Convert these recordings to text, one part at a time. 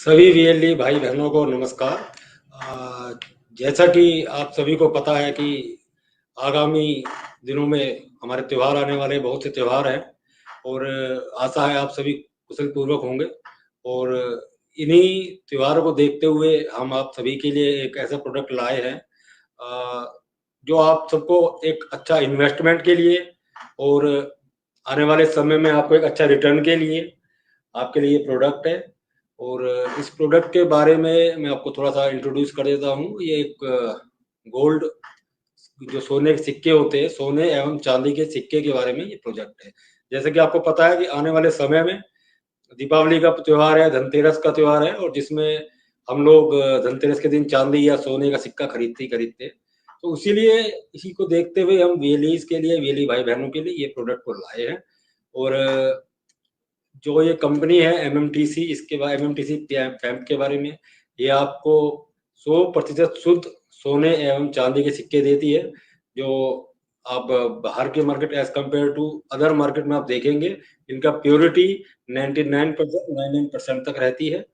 सभी वीएलई भाई बहनों को नमस्कार। जैसा कि आप सभी को पता है कि आगामी दिनों में हमारे त्यौहार आने वाले, बहुत से त्यौहार हैं और आशा है आप सभी कुशल पूर्वक होंगे। और इन्हीं त्योहारों को देखते हुए हम आप सभी के लिए एक ऐसा प्रोडक्ट लाए हैं जो आप सबको एक अच्छा इन्वेस्टमेंट के लिए और आने वाले समय में आपको एक अच्छा रिटर्न के लिए आपके लिए प्रोडक्ट है। और इस प्रोडक्ट के बारे में मैं आपको थोड़ा सा इंट्रोड्यूस कर देता हूँ। ये एक गोल्ड, जो सोने के सिक्के होते हैं, सोने एवं चांदी के सिक्के के बारे में ये प्रोजेक्ट है। जैसे कि आपको पता है कि आने वाले समय में दीपावली का त्योहार है, धनतेरस का त्योहार है, और जिसमें हम लोग धनतेरस के दिन चांदी या सोने का सिक्का खरीदते ही खरीदते हैं। तो इसीलिए इसी को देखते हुए हम वीएलईज के लिए, वीएलई भाई बहनों के लिए ये प्रोडक्ट को लाए हैं। और जो ये कंपनी है एमएमटीसी, इसके बारे एमएमटीसी पैम्प के बारे में, ये आपको 100% शुद्ध सोने एवं चांदी के सिक्के देती है। जो आप बाहर के market as compare to other market में आप देखेंगे, इनका प्योरिटी 99% तक रहती है।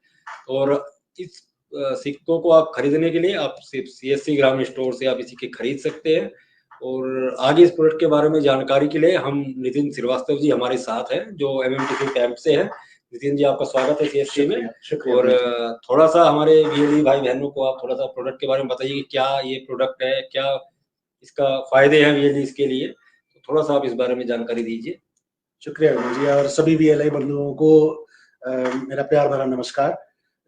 और इस सिक्कों को आप खरीदने के लिए आप सिर्फ सीएससी ग्राम स्टोर से आप इसी के खरीद सकते हैं। और आगे इस प्रोडक्ट के बारे में जानकारी के लिए हम नितिन श्रीवास्तव जी हमारे साथ हैं, जो एमएमटीसी कैंप से है। नितिन जी, आपका स्वागत है सीएससी में। और थोड़ा सा हमारे वीएलई भाई बहनों को आप थोड़ा सा प्रोडक्ट के बारे में बताइए कि क्या ये प्रोडक्ट है, क्या इसका फायदे हैं वीएलई के लिए, तो थोड़ा सा आप इस बारे में जानकारी दीजिए। शुक्रिया विनोद जी, और सभी वीएलआई बंधुओं को मेरा प्यार भरा नमस्कार।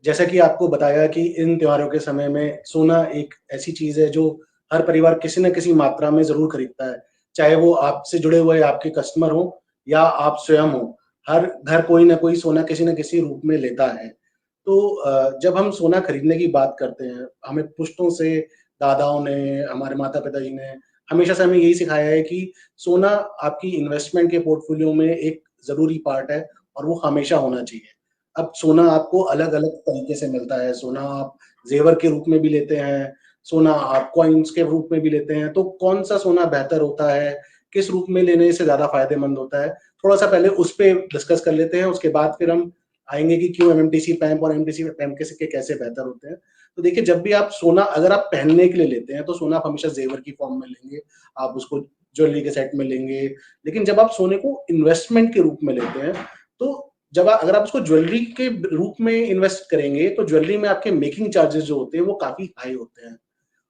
जैसा कि आपको बताया कि इन त्योहारों के समय में सोना एक ऐसी चीज है जो हर परिवार किसी न किसी मात्रा में जरूर खरीदता है, चाहे वो आपसे जुड़े हुए आपके कस्टमर हो या आप स्वयं हो। हर घर कोई ना कोई सोना किसी न किसी रूप में लेता है। तो जब हम सोना खरीदने की बात करते हैं, हमें पुश्तों से, दादाओं ने, हमारे माता पिता जी ने हमेशा से हमें यही सिखाया है कि सोना आपकी इन्वेस्टमेंट के पोर्टफोलियो में एक जरूरी पार्ट है और वो हमेशा होना चाहिए। अब सोना आपको अलग अलग तरीके से मिलता है। सोना आप जेवर के रूप में भी लेते हैं, सोना आप कॉइन्स के रूप में भी लेते हैं। तो कौन सा सोना बेहतर होता है, किस रूप में लेने से ज्यादा फायदेमंद होता है, थोड़ा सा पहले उस पर डिस्कस कर लेते हैं। उसके बाद फिर हम आएंगे कि क्यों एमएमटीसी पैम्प और एमएमटीसी पैम्प के सिक्के कैसे बेहतर होते हैं। तो देखिए, जब भी आप सोना अगर आप पहनने के लिए लेते हैं तो सोना आप हमेशा जेवर की फॉर्म में लेंगे, आप उसको ज्वेलरी के सेट में लेंगे। लेकिन जब आप सोने को इन्वेस्टमेंट के रूप में लेते हैं, तो जब अगर आप उसको ज्वेलरी के रूप में इन्वेस्ट करेंगे तो ज्वेलरी में आपके मेकिंग चार्जेस जो होते हैं वो काफी हाई होते हैं।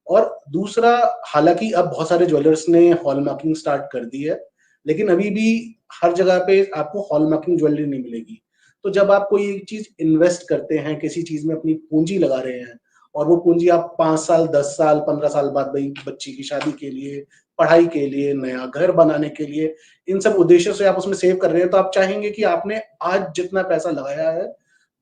और दूसरा, हालांकि अब बहुत सारे ज्वेलर्स ने हॉलमार्किंग स्टार्ट कर दी है, लेकिन अभी भी हर जगह पे आपको हॉलमार्किंग ज्वेलरी नहीं मिलेगी। तो जब आप कोई एक चीज इन्वेस्ट करते हैं, किसी चीज में अपनी पूंजी लगा रहे हैं, और वो पूंजी आप 5 साल, 10 साल, 15 साल बाद भाई बच्ची की शादी के लिए, पढ़ाई के लिए, नया घर बनाने के लिए, इन सब उद्देश्यों से आप उसमें सेव कर रहे हैं, तो आप चाहेंगे कि आपने आज जितना पैसा लगाया है,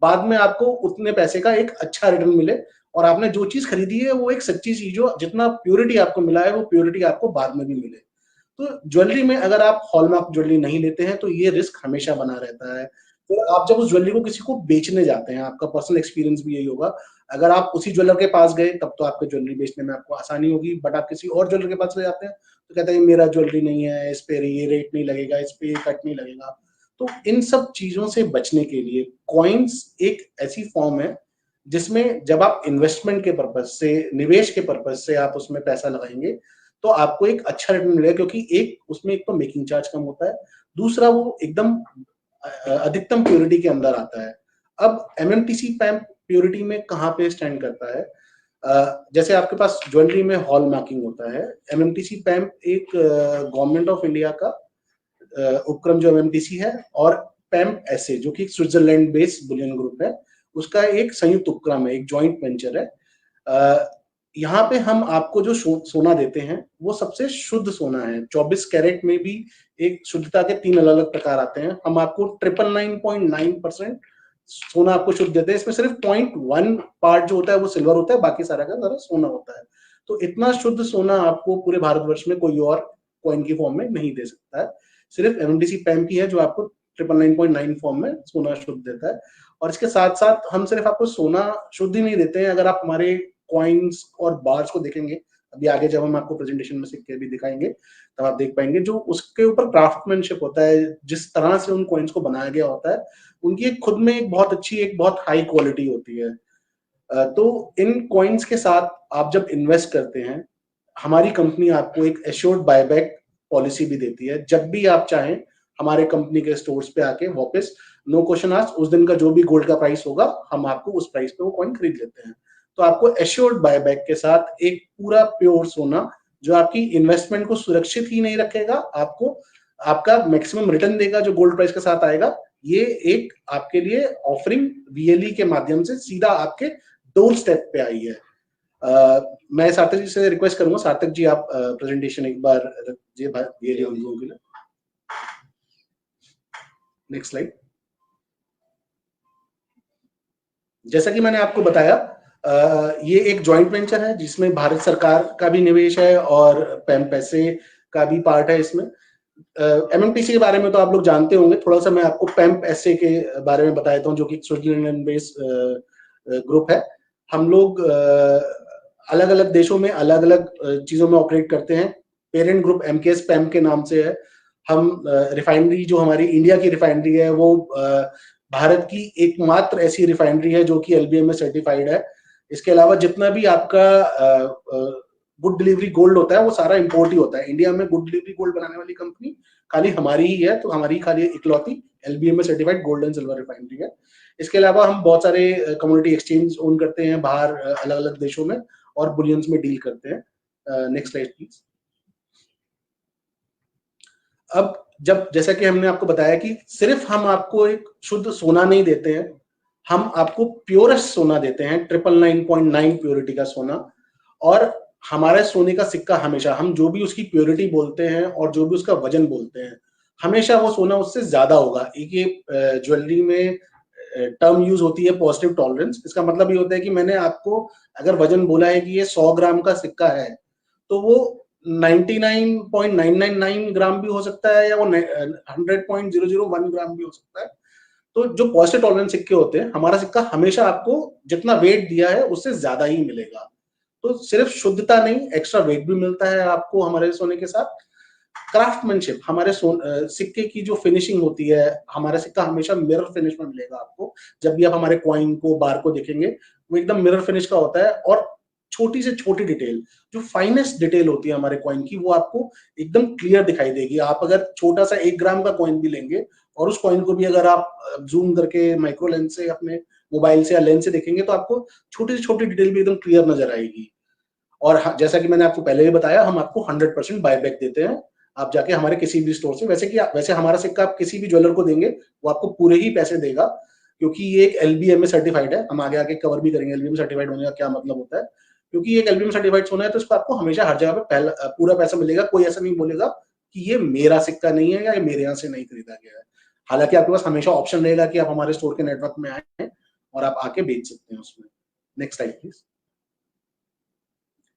बाद में आपको उतने पैसे का एक अच्छा रिटर्न मिले, और आपने जो चीज खरीदी है वो एक सच्ची चीज हो, जितना प्योरिटी आपको मिला है वो प्योरिटी आपको बाद में भी मिले। तो ज्वेलरी में अगर आप हॉलमार्क ज्वेलरी नहीं लेते हैं तो ये रिस्क हमेशा बना रहता है। फिर आप जब उस ज्वेलरी को किसी को बेचने जाते हैं, आपका पर्सनल एक्सपीरियंस भी यही होगा, अगर आप उसी ज्वेलर के पास गए तब तो आपको ज्वेलरी बेचने में आपको आसानी होगी, बट आप किसी और ज्वेलर के पास ले जाते हैं तो कहता है मेरा ज्वेलरी नहीं है, इस पे ये रेट नहीं लगेगा, इस पे ये कट नहीं लगेगा। तो इन सब चीजों से बचने के लिए कॉइन्स एक ऐसी फॉर्म है जिसमें जब आप इन्वेस्टमेंट के पर्पज से, निवेश के पर्पज से आप उसमें पैसा लगाएंगे तो आपको एक अच्छा रिटर्न मिलेगा, क्योंकि एक उसमें एक तो मेकिंग चार्ज कम होता है, दूसरा वो एकदम अधिकतम प्योरिटी के अंदर आता है। अब एमएमटीसी पैम्प प्योरिटी में कहाँ पे स्टैंड करता है? जैसे आपके पास ज्वेलरी में हॉल मार्किंग होता है, एमएमटीसी पैम्प एक गवर्नमेंट ऑफ इंडिया का उपक्रम जो एमएमटीसी है, और पैम्प ऐसे जो कि स्विट्जरलैंड बेस्ड बुलियन ग्रुप है, उसका एक संयुक्त उपक्रम है, एक जॉइंट वेंचर है। यहाँ पे हम आपको जो सोना देते हैं वो सबसे शुद्ध सोना है। 24 कैरेट में भी एक शुद्धता के 3 अलग अलग प्रकार आते हैं। हम आपको 999.9% सोना आपको शुद्ध देते हैं। इसमें सिर्फ 0.1 पार्ट जो होता है वो सिल्वर होता है, बाकी सारा का सारा सोना होता है। तो इतना शुद्ध सोना आपको पूरे भारतवर्ष में कोई और कॉइन की फॉर्म में नहीं दे सकता है। सिर्फ एमएमटीसी पैम्प ही है जो आपको 999.9 फॉर्म में सोना शुद्ध देता है। और इसके साथ साथ हम सिर्फ आपको सोना शुद्ध ही नहीं देते हैं, अगर आप हमारे कॉइन्स और बार्स को देखेंगे, अभी आगे जब हम आपको प्रेजेंटेशन में सिक्के भी दिखाएंगे तब आप देख पाएंगे, जो उसके ऊपर क्राफ्टमैनशिप होता है, जिस तरह से उन कॉइन्स को बनाया गया होता है, उनकी एक खुद में एक बहुत अच्छी, एक बहुत हाई क्वालिटी होती है। तो इन कॉइन्स के साथ आप जब इन्वेस्ट करते हैं, हमारी कंपनी आपको एक एश्योर्ड बायबैक पॉलिसी भी देती है। जब भी आप चाहें हमारे कंपनी के स्टोर्स पे आके वापस नो क्वेश्चन आस्क्ड उस दिन का जो भी गोल्ड का प्राइस होगा, हम आपको उस प्राइस पे वो कॉइन खरीद लेते हैं। तो आपको एश्योर्ड बायबैक के साथ एक पूरा प्योर सोना जो आपकी इन्वेस्टमेंट को सुरक्षित ही नहीं रखेगा, आपको आपका मैक्सिमम रिटर्न देगा जो गोल्ड प्राइस के साथ आएगा। ये एक आपके लिए ऑफरिंग वीएलई के माध्यम से सीधा आपके डोर स्टेप पे आई है। मैं सार्थक जी से रिक्वेस्ट करूंगा, सार्थक जी आप प्रेजेंटेशन एक बार रखिए वीएलई बंधुओं के लिए। Next slide. जैसा कि मैंने आपको बताया, ये एक जॉइंट वेंचर है जिसमें भारत सरकार का भी निवेश है और पैम पैसे का भी पार्ट है इसमें। एमएमटीसी के बारे में तो आप लोग जानते होंगे, थोड़ा सा मैं आपको पैम्प एसए के बारे में बता देता हूँ, जो कि स्विट्जरलैंड बेस्ड ग्रुप है। हम लोग अलग अलग देशों में अलग अलग चीजों में ऑपरेट करते हैं। पेरेंट ग्रुप एमकेएस पैम्प के नाम से है। हम रिफाइनरी जो हमारी इंडिया की रिफाइनरी है वो भारत की एकमात्र ऐसी रिफाइनरी है जो कि एलबीएम में सर्टिफाइड है। इसके अलावा जितना भी आपका गुड डिलीवरी गोल्ड होता है वो सारा इंपोर्ट ही होता है। इंडिया में गुड डिलीवरी गोल्ड बनाने वाली कंपनी खाली हमारी ही है, तो हमारी खाली इकलौती एलबीएम में certified gold and silver refinery है। इसके अलावा हम बहुत सारे कम्युनिटी एक्सचेंज ओन करते हैं बाहर अलग अलग देशों में और बुलियंस में डील करते हैं। Next slide please. अब जब जैसा कि हमने आपको बताया कि सिर्फ हम आपको एक शुद्ध सोना नहीं देते हैं, हम आपको प्योरेस्ट सोना देते हैं, 999.9 प्योरिटी का सोना। और हमारे सोने का सिक्का हमेशा, हम जो भी उसकी प्योरिटी बोलते हैं और जो भी उसका वजन बोलते हैं, हमेशा वो सोना उससे ज्यादा होगा। एक ये ज्वेलरी में टर्म यूज होती है पॉजिटिव टॉलरेंस। इसका मतलब ये होता है कि मैंने आपको अगर वजन बोला है कि ये 100 ग्राम का सिक्का है, तो वो 99.999 ग्राम भी हो सकता है या वो 100.001 ग्राम भी हो सकता है। तो जो पॉजिटिव टॉलरेंस सिक्के होते हैं, हमारा सिक्का हमेशा आपको जितना वेट दिया है उससे ज्यादा ही मिलेगा। तो सिर्फ शुद्धता नहीं, एक्स्ट्रा वेट भी मिलता है आपको हमारे सोने के साथ। क्राफ्टमैनशिप, हमारे सिक्के की जो फिनिशिंग होती है, हमारा सिक्का हमेशा मिरर फिनिश में मिलेगा आपको। जब भी आप हमारे कॉइन को, बार को देखेंगे, वो एकदम मिरर फिनिश का होता है। और छोटी से छोटी डिटेल, जो फाइनेस्ट डिटेल होती है हमारे कॉइन की, वो आपको एकदम क्लियर दिखाई देगी। आप अगर छोटा सा 1 ग्राम का कॉइन भी लेंगे और उस कॉइन को भी अगर आप जूम करके माइक्रो लेंस से अपने मोबाइल से या लेंस से देखेंगे, तो आपको छोटी से छोटी डिटेल भी एकदम क्लियर नजर आएगी। और जैसा कि मैंने आपको पहले भी बताया, हम आपको 100% बायबैक देते हैं। आप जाके हमारे किसी भी स्टोर से, वैसे हमारा सिक्का आप किसी भी ज्वेलर को देंगे, वो आपको पूरे ही पैसे देगा, क्योंकि ये एक एलबीएम में सर्टिफाइड है। हम आगे आके कवर भी करेंगे एलबीएम सर्टिफाइड होने का क्या मतलब होता है। क्योंकि ये एक एलबीएम सर्टिफाइड सोना है, तो इसको आपको हमेशा हर जगह पे पूरा पैसा मिलेगा। कोई ऐसा नहीं बोलेगा कि ये मेरा सिक्का नहीं है या ये मेरे यहाँ से नहीं खरीदा गया है। हालांकि आपके पास हमेशा ऑप्शन रहेगा कि आप हमारे स्टोर के नेटवर्क में आए और आप आके बेच सकते हैं उसमें। Next slide please.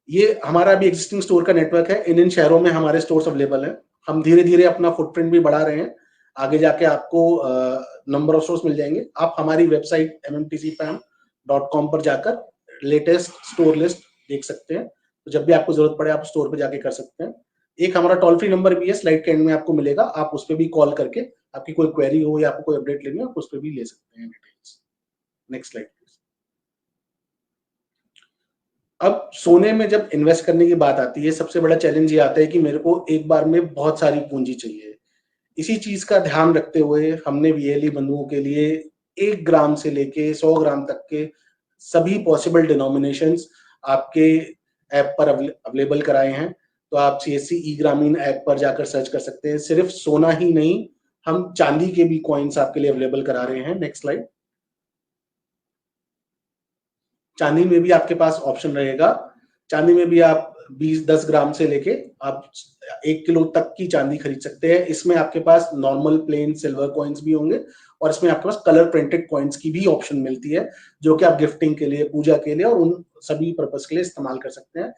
ये हमारा अभी एग्जिस्टिंग स्टोर का नेटवर्क है। इन शहरों में हमारे स्टोर्स अवेलेबल हैं। हम धीरे धीरे अपना फुटप्रिंट भी बढ़ा रहे हैं। आगे जाके आपको नंबर ऑफ स्टोर्स मिल जाएंगे। आप हमारी वेबसाइट mmtcpam.com पर जाकर लेटेस्ट स्टोर लिस्ट देख सकते हैं। तो जब भी आपको जरूरत पड़े आप स्टोर पे जाके कर सकते हैं। एक हमारा टोल फ्री नंबर भी है, स्लाइड के एंड में आपको मिलेगा। आप उस पर भी कॉल करके आपकी कोई क्वेरी हो या आपको कोई अपडेट लेनी हो, आप उस पर भी ले सकते हैं डिटेल्स। Next slide. अब सोने में जब इन्वेस्ट करने की बात आती है, सबसे बड़ा चैलेंज ये आता है कि मेरे को एक बार में बहुत सारी पूंजी चाहिए। इसी चीज का ध्यान रखते हुए हमने वीएलई बंधुओं के लिए 1 ग्राम से लेके 100 ग्राम तक के सभी पॉसिबल डिनोमिनेशंस आपके ऐप पर अवेलेबल कराए हैं। तो आप सीएससी ई ग्रामीण ऐप पर जाकर सर्च कर सकते हैं। सिर्फ सोना ही नहीं, हम चांदी के भी कॉइन्स आपके लिए अवेलेबल करा रहे हैं। Next slide. चांदी में भी आपके पास ऑप्शन रहेगा। चांदी में भी आप 10 ग्राम से लेके आप 1 किलो तक की चांदी खरीद सकते हैं। इसमें आपके पास नॉर्मल प्लेन सिल्वर कॉइन्स भी होंगे और इसमें आपके पास कलर प्रिंटेड कॉइन्स की भी ऑप्शन मिलती है, जो कि आप गिफ्टिंग के लिए, पूजा के लिए और उन सभी पर्पस के लिए इस्तेमाल कर सकते हैं,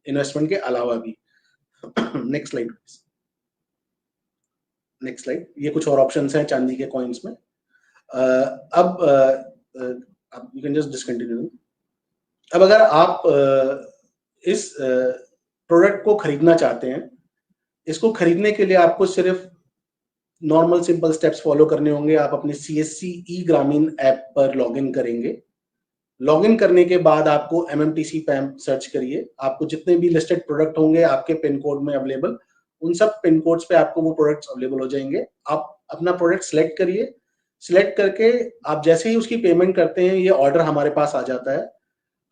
इन्वेस्टमेंट के अलावा भी। Next slide. Next slide. ये कुछ और ऑप्शंस हैं चांदी के कॉइन्स में। अब यू कैन जस्ट डिसकंटिन्यू। अब अगर आप इस प्रोडक्ट को खरीदना चाहते हैं, इसको खरीदने के लिए आपको सिर्फ नॉर्मल सिंपल स्टेप्स फॉलो करने होंगे। आप अपने CSC ई ग्रामीण ऐप पर लॉगिन करेंगे। लॉगिन करने के बाद आपको MMTC पैम सर्च करिए। आपको जितने भी लिस्टेड प्रोडक्ट होंगे आपके पिन कोड में अवेलेबल, उन सब पिन कोड्स पे आपको वो प्रोडक्ट्स अवेलेबल हो जाएंगे। आप अपना प्रोडक्ट सिलेक्ट करिए। सिलेक्ट करके आप जैसे ही उसकी पेमेंट करते हैं, ये ऑर्डर हमारे पास आ जाता है।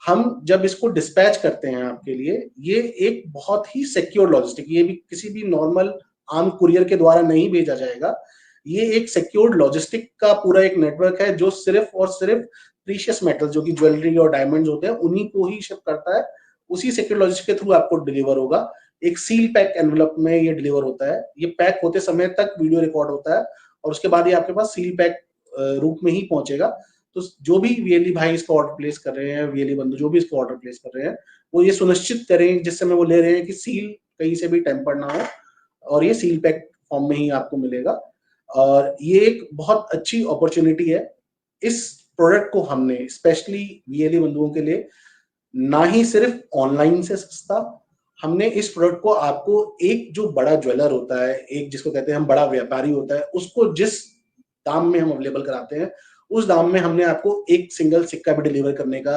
हम जब इसको डिस्पैच करते हैं आपके लिए, ये एक बहुत ही सिक्योर लॉजिस्टिक, ये भी किसी भी नॉर्मल आम कुरियर के द्वारा नहीं भेजा जाएगा। ये एक सिक्योर्ड लॉजिस्टिक का पूरा एक नेटवर्क है जो सिर्फ और सिर्फ प्रीशियस मेटल जो कि ज्वेलरी और डायमंड्स होते हैं उन्हीं को ही शिप करता है। उसी सिक्योर लॉजिस्टिक के थ्रू आपको डिलीवर होगा। एक सील पैक एनवलप में ये डिलीवर होता है। ये पैक होते समय तक वीडियो रिकॉर्ड होता है और उसके बाद ये आपके पास सील पैक रूप में ही पहुंचेगा। तो जो भी VLE भाई इसका ऑर्डर प्लेस कर रहे हैं, VLE बंधु जो भी इसको ऑर्डर प्लेस कर रहे हैं, वो ये सुनिश्चित करें जिस समय वो ले रहे हैं कि सील कहीं से भी टेम्पर ना हो और ये सील पैक फॉर्म में ही आपको मिलेगा। और ये एक बहुत अच्छी अपॉर्चुनिटी है। इस प्रोडक्ट को हमने स्पेशली VLE बंधुओं के लिए ना ही सिर्फ ऑनलाइन से सस्ता, हमने इस प्रोडक्ट को आपको एक जो बड़ा ज्वेलर होता है, एक जिसको कहते हैं हम बड़ा व्यापारी होता है, उसको जिस दाम में हम अवेलेबल कराते हैं उस दाम में हमने आपको एक सिंगल सिक्का भी डिलीवर करने का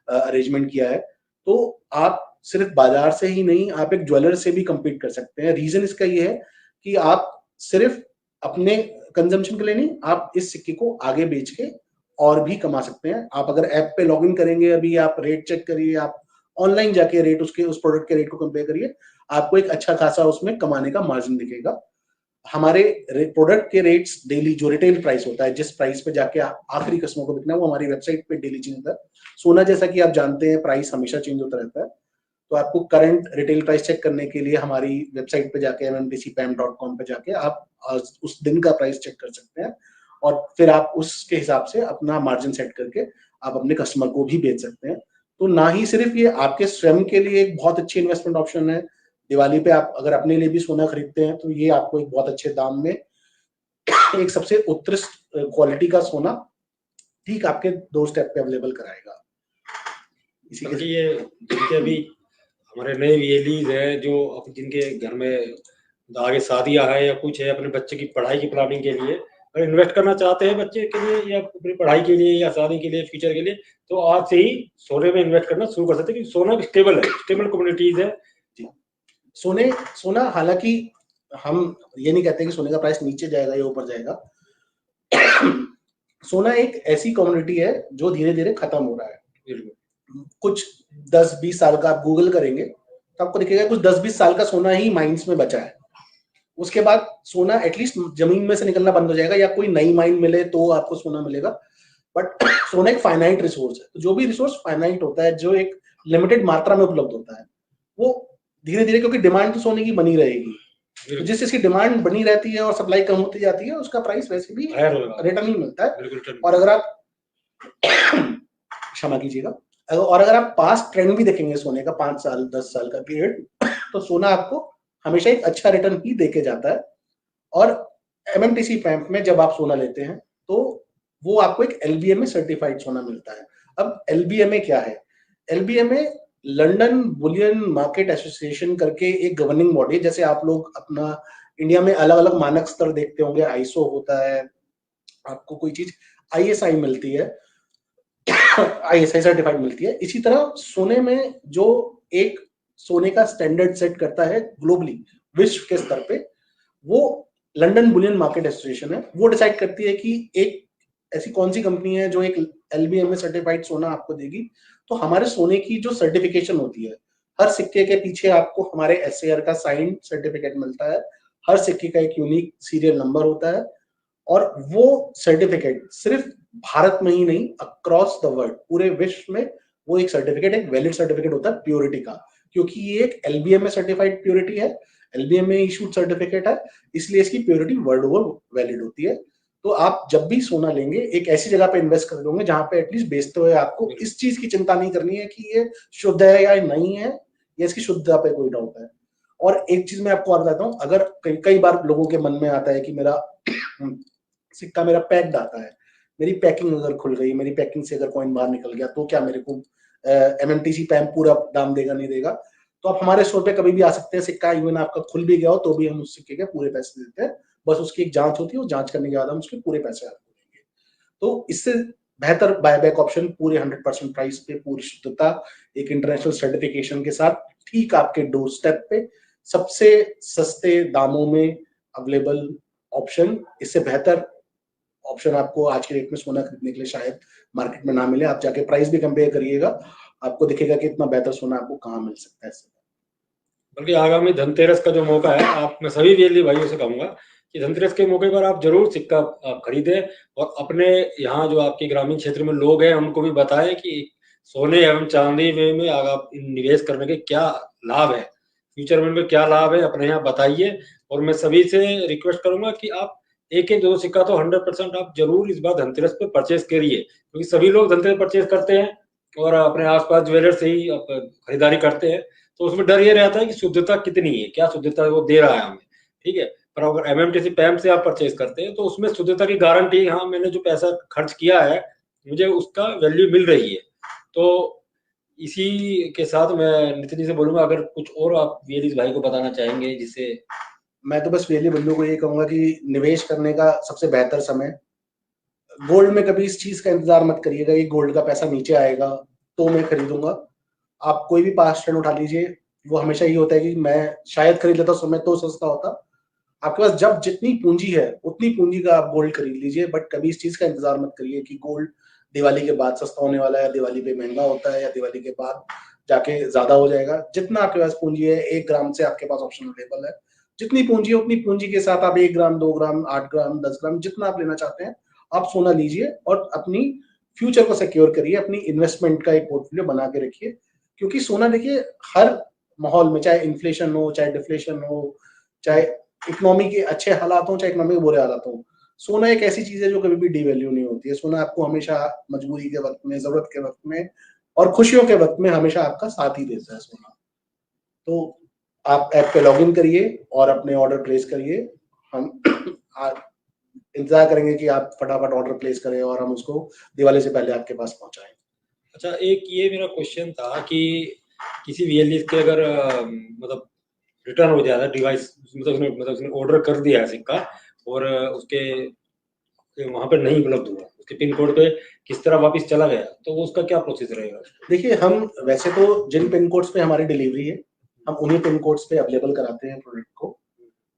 अरेंजमेंट किया है। तो आप सिर्फ बाजार से ही नहीं, आप एक ज्वेलर से भी compete कर सकते हैं। रीजन इसका ये है कि आप सिर्फ अपने कंजम्पशन के लिए नहीं, आप इस सिक्के को आगे बेच के और भी कमा सकते हैं। आप अगर ऐप पे लॉगिन करेंगे, अभी आप रेट चेक करिए, आप ऑनलाइन जाके रेट उसके उस प्रोडक्ट के रेट को कंपेयर करिए, आपको एक अच्छा खासा उसमें कमाने का मार्जिन दिखेगा। हमारे प्रोडक्ट के रेट्स डेली जो रिटेल प्राइस होता है, जिस प्राइस पे जाके आखिरी कस्टमर को बिकना है, वो हमारी वेबसाइट पे डेली चेंज होता है। सोना जैसा कि आप जानते हैं प्राइस हमेशा चेंज होता रहता है, तो आपको करंट रिटेल प्राइस चेक करने के लिए हमारी वेबसाइट पे जाके mmtcpam.com पे जाके आप उस दिन का प्राइस चेक कर सकते हैं और फिर आप उसके हिसाब से अपना मार्जिन सेट करके आप अपने कस्टमर को भी बेच सकते हैं। तो ना ही सिर्फ ये आपके स्वयं के लिए एक बहुत अच्छी इन्वेस्टमेंट ऑप्शन है, दिवाली पे आप अगर अपने लिए भी सोना खरीदते हैं तो ये आपको एक बहुत अच्छे दाम में एक सबसे उत्कृष्ट क्वालिटी का सोना ठीक आपके डोर स्टेप पे अवेलेबल कराएगा। इसी के ये जिनके अभी हमारे नए VLEs हैं जो अब जिनके घर में आगे शादियां है या कुछ है, अपने बच्चे की पढ़ाई की प्लानिंग के लिए अगर इन्वेस्ट करना चाहते हैं बच्चे के लिए या अपनी पढ़ाई के लिए या शादी के लिए, फ्यूचर के लिए, तो आज से ही सोने में इन्वेस्ट करना शुरू कर सकते हैं क्योंकि सोना स्टेबल है, स्टेबल कम्युनिटीज है। सोना हालांकि हम ये नहीं कहते कि सोने का प्राइस नीचे जाएगा या ऊपर जाएगा। सोना एक ऐसी कम्युनिटी है जो धीरे धीरे खत्म हो रहा है। कुछ 10-20 साल का आप गूगल करेंगे तो आपको दिखेगा कुछ 10-20 साल का सोना ही माइंस में बचा है। उसके बाद सोना एटलीस्ट जमीन में से निकलना बंद हो जाएगा या कोई नई माइन मिले तो आपको सोना मिलेगा। बट सोना एक फाइनाइट रिसोर्स है, तो जो भी रिसोर्स फाइनाइट होता है, जो एक लिमिटेड मात्रा में उपलब्ध होता है, वो धीरे धीरे, क्योंकि डिमांड तो सोने की बनी रहेगी, तो जिस चीज की डिमांड बनी रहती है और सप्लाई कम होती जाती है उसका प्राइस वैसे भी रिटर्न ही मिलता है। और अगर आप क्षमा कीजिएगा, और अगर आप पास्ट ट्रेंड भी देखेंगे सोने का 5 साल 10 साल का पीरियड, तो सोना आपको हमेशा एक अच्छा रिटर्न ही देके जाता है। और MMTC पैम्प में जब आप सोना लेते हैं तो वो आपको एक LBMA सर्टिफाइड सोना मिलता है। अब LBMA क्या है? LBMA London Boolean market association करके एक गवर्निंग बॉडी है। जैसे आप लोग अपना इंडिया में अलग अलग मानक स्तर देखते होंगे, ISO होता है, आपको कोई चीज ISI मिलती है, ISI सर्टिफाइड मिलती है। इसी तरह सोने में जो एक सोने का स्टैंडर्ड सेट करता है ग्लोबली विश्व के स्तर पे, वो लंदन बुलियन मार्केट एसोसिएशन है। वो डिसाइड करती है कि एक ऐसी कौन सी कंपनी है जो एक LBMA सर्टिफाइड सोना आपको देगी। तो हमारे सोने की जो सर्टिफिकेशन होती है, हर सिक्के के पीछे आपको हमारे SAR का साइन सर्टिफिकेट मिलता है। हर सिक्के का एक यूनिक सीरियल नंबर होता है और वो सर्टिफिकेट सिर्फ भारत में ही नहीं, अक्रॉस द वर्ल्ड, पूरे विश्व में वो एक सर्टिफिकेट, एक वैलिड सर्टिफिकेट होता है प्योरिटी का, क्योंकि ये एक LBMA सर्टिफाइड प्योरिटी है, LBMA इशूड सर्टिफिकेट है, इसलिए इसकी प्योरिटी वर्ल्ड ओवर वैलिड होती है। तो आप जब भी सोना लेंगे एक ऐसी जगह पे इन्वेस्ट कर दोगे जहां पे एटलीस्ट बेचते हुए आपको इस चीज की चिंता नहीं करनी है कि ये शुद्ध है या नहीं है, या इसकी शुद्धता पे कोई डाउट है। और एक चीज मैं आपको बताता हूँ, अगर कई बार लोगों के मन में आता है कि मेरा सिक्का मेरा पैक्ड आता है, मेरी पैकिंग अगर खुल गई, मेरी पैकिंग से अगर कॉइन बाहर निकल गया तो क्या मेरे को MMTC पैम पूरा दाम देगा नहीं देगा? तो आप हमारे स्टोर पे कभी भी आ सकते हैं, सिक्का इवन आपका खुल भी गया हो तो भी हम उस सिक्के के पूरे पैसे देते हैं, बस उसकी एक जांच होती है, वो जांच करने के बाद हम उसके पूरे पैसे आपको देंगे। तो इससे बेहतर बायबैक ऑप्शन पूरे 100% प्राइस पे, पूरी शुद्धता, एक इंटरनेशनल सर्टिफिकेशन के साथ, ठीक आपके डोर स्टेप पे, सबसे सस्ते दामों में अवेलेबल ऑप्शन। इससे बेहतर ऑप्शन आपको आज के डेट में सोना खरीदने के लिए शायद मार्केट में ना मिले। आप जाके प्राइस भी कंपेयर करिएगा, आपको दिखेगा कि इतना बेहतर सोना आपको कहाँ मिल सकता है इससे। बल्कि आगामी धनतेरस का जो मौका है, आप मैं सभी वीएलई भाइयों से कहूंगा कि धनतेरस के मौके पर आप जरूर सिक्का आप खरीदें और अपने यहाँ जो आपके ग्रामीण क्षेत्र में लोग हैं उनको भी बताएं कि सोने एवं चांदी में आप निवेश करने के क्या लाभ है, फ्यूचर में उनके क्या लाभ है, अपने यहाँ बताइए। और मैं सभी से रिक्वेस्ट करूंगा कि आप एक एक दो सिक्का तो 100% आप जरूर इस बार धनतेरस पे परचेज करिए, क्योंकि सभी लोग धनतेरस परचेज करते हैं और अपने आसपास ज्वेलर से ही खरीदारी करते हैं। तो उसमें डर ये रहता है कि शुद्धता कितनी है, क्या शुद्धता वो दे रहा है हमें, ठीक है। पर अगर एमएमटीसी पैम से आप परचेज करते हैं तो उसमें शुद्धता की गारंटी, हाँ मैंने जो पैसा खर्च किया है मुझे उसका वैल्यू मिल रही है। तो इसी के साथ मैं नितिन जी से बोलूंगा अगर कुछ और आप वीएलई भाई को बताना चाहेंगे जिससे। मैं तो बस वीएलई बंधुओं को ये कहूंगा कि निवेश करने का सबसे बेहतर समय, गोल्ड में कभी इस चीज का इंतजार मत करिएगा कि गोल्ड का पैसा नीचे आएगा तो मैं खरीदूंगा। आप कोई भी पास्ट ट्रेंड उठा लीजिए, वो हमेशा ये होता है कि मैं शायद खरीद लेता समय तो सस्ता होता। आपके पास जब जितनी पूंजी है उतनी पूंजी का आप गोल्ड खरीद लीजिए, बट कभी इस चीज का इंतजार मत करिए कि गोल्ड दिवाली के बाद सस्ता होने वाला है, दिवाली पे महंगा होता है या दिवाली के बाद जाके ज्यादा हो जाएगा। जितना आपके पास पूंजी है, 1 ग्राम से आपके पास ऑप्शन अवेलेबल है। जितनी पूंजी है उतनी पूंजी के साथ आप 1 ग्राम, 2 ग्राम, 8 ग्राम, 10 ग्राम, जितना आप लेना चाहते हैं आप सोना लीजिए और अपनी फ्यूचर को सिक्योर करिए, अपनी इन्वेस्टमेंट का एक पोर्टफोलियो बना के रखिए। क्योंकि सोना देखिए हर माहौल में, चाहे इन्फ्लेशन हो, चाहे डिफ्लेशन हो, चाहे इकोनॉमी के अच्छे हालात हो, चाहे इकोनॉमी के बुरे हालात हो, सोना एक ऐसी चीज है जो कभी भी डिवैल्यू नहीं होती है। सोना आपको हमेशा मजबूरी के वक्त में, जरूरत के वक्त में और खुशियों के वक्त में हमेशा आपका साथ ही देता है सोना। तो आप ऐप पे लॉग इन करिए और अपने ऑर्डर प्लेस करिए। हम इंतजार करेंगे कि आप फटाफट ऑर्डर प्लेस करें और हम उसको दिवाली से पहले आपके पास पहुंचाएं। अच्छा, एक ये मेरा क्वेश्चन था कि किसी वीएलई के अगर मतलब रिटर्न हो जाता है डिवाइस, मतलब उसने ऑर्डर कर दिया है सिक्का और उसके वहां पर नहीं उपलब्ध हुआ, उसके पिन कोड पे किस तरह वापस चला गया, तो उसका क्या प्रोसेस रहेगा? देखिए हम वैसे तो जिन पिन कोड्स पे हमारी डिलीवरी है हम उन्हीं पिन कोड्स पे अवेलेबल कराते हैं प्रोडक्ट को।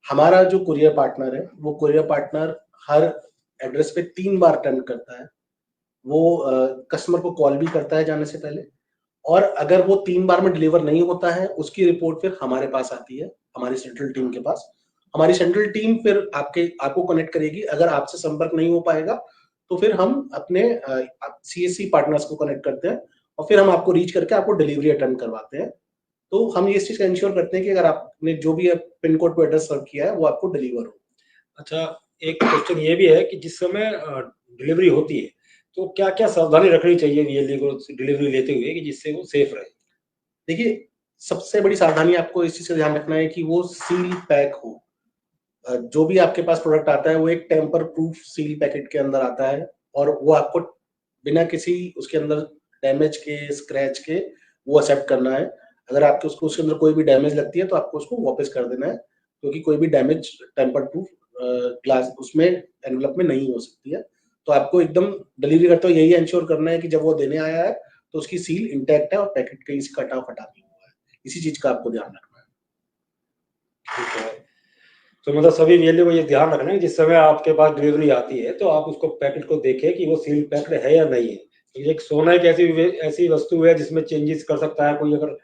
हमारा जो कुरियर पार्टनर है वो कुरियर पार्टनर हर एड्रेस पे 3 बार अटेम्प्ट करता है। वो कस्टमर को कॉल भी करता है जाने से पहले, और अगर वो 3 बार में डिलीवर नहीं होता है उसकी रिपोर्ट फिर हमारे पास आती है, हमारी सेंट्रल टीम के पास। हमारी सेंट्रल टीम फिर आपको कनेक्ट करेगी। अगर आपसे संपर्क नहीं हो पाएगा तो फिर हम अपने सीएससी पार्टनर्स को कनेक्ट करते हैं और फिर हम आपको रीच करके आपको डिलीवरी अटेम्प्ट करवाते हैं। तो हम ये इस चीज का इंश्योर करते हैं कि अगर आपने जो भी पिन कोड पे एड्रेस सर्व किया है वो आपको डिलीवर हो। अच्छा, एक क्वेश्चन ये भी है कि जिस समय डिलीवरी होती है तो क्या क्या सावधानी रखनी चाहिए वीएलई को डिलीवरी लेते हुए कि जिससे वो सेफ रहे? देखिए सबसे बड़ी सावधानी आपको इस चीज का ध्यान रखना है कि वो सील पैक हो। जो भी आपके पास प्रोडक्ट आता है वो एक टेम्पर प्रूफ सील पैकेट के अंदर आता है और वो आपको बिना किसी उसके अंदर डैमेज के, स्क्रैच के वो एक्सेप्ट करना है। अगर आपके उसको उसके अंदर कोई भी डैमेज लगती है तो आपको उसको वापस कर देना है, क्योंकि कोई भी डैमेज टेम्पर प्रूफ ग्लास उसमें एनवलप में नहीं हो सकती है। तो आपको एकदम डिलीवरी करते हुए यही इंश्योर करना है कि जब वो देने आया है तो उसकी सील इंटैक्ट है और पैकेट कहीं से कटा फटा नहीं हुआ है। इसी चीज का आपको ध्यान रखना है। ठीक है, तो मतलब सभी वीएलई को ये ध्यान रखना है जिस समय आपके पास डिलीवरी आती है तो आप उसको पैकेट को देखें कि वो सील पैक्ड है या नहीं है। तो एक सोना एक ऐसी वस्तु है जिसमें चेंजेस कर सकता है कोई। अगर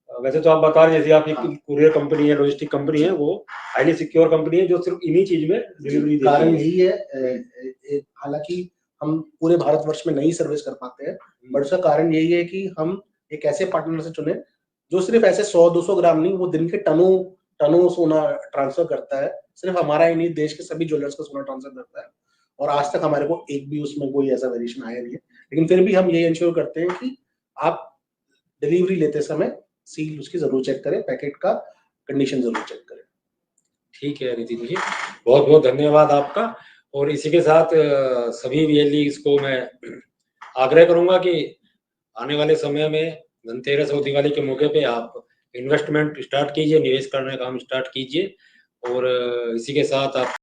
वैसे तो आप बता रहे जैसे आप एक कुरियर कंपनी है, लॉजिस्टिक कंपनी है, वो हाईली सिक्योर कंपनी है जो सिर्फ इन्हीं चीज में डिलीवरी देती कारण है। यही है, हालांकि हम पूरे भारतवर्ष में नहीं सर्विस कर पाते हैं, बट उसका कारण यही है कि हम एक ऐसे पार्टनर से चुने जो सिर्फ ऐसे 100-200 ग्राम नहीं, वो दिन के टनों टनों सोना ट्रांसफर करता है। सिर्फ हमारा ही नहीं, देश के सभी ज्वेलर्स का सोना ट्रांसफर करता है और आज तक हमारे को एक भी उसमें कोई ऐसा वेरिएशन आया नहीं है। लेकिन फिर भी हम ये इंश्योर करते हैं कि आप डिलीवरी लेते समय सील उसकी जरूर चेक करें, पैकेट का कंडीशन जरूर चेक करें। ठीक है नितिन जी, बहुत बहुत धन्यवाद आपका। और इसी के साथ सभी वीएलई को मैं आग्रह करूंगा कि आने वाले समय में धनतेरस और दिवाली के मौके पे आप इन्वेस्टमेंट स्टार्ट कीजिए, निवेश करने का काम स्टार्ट कीजिए। और इसी के साथ आप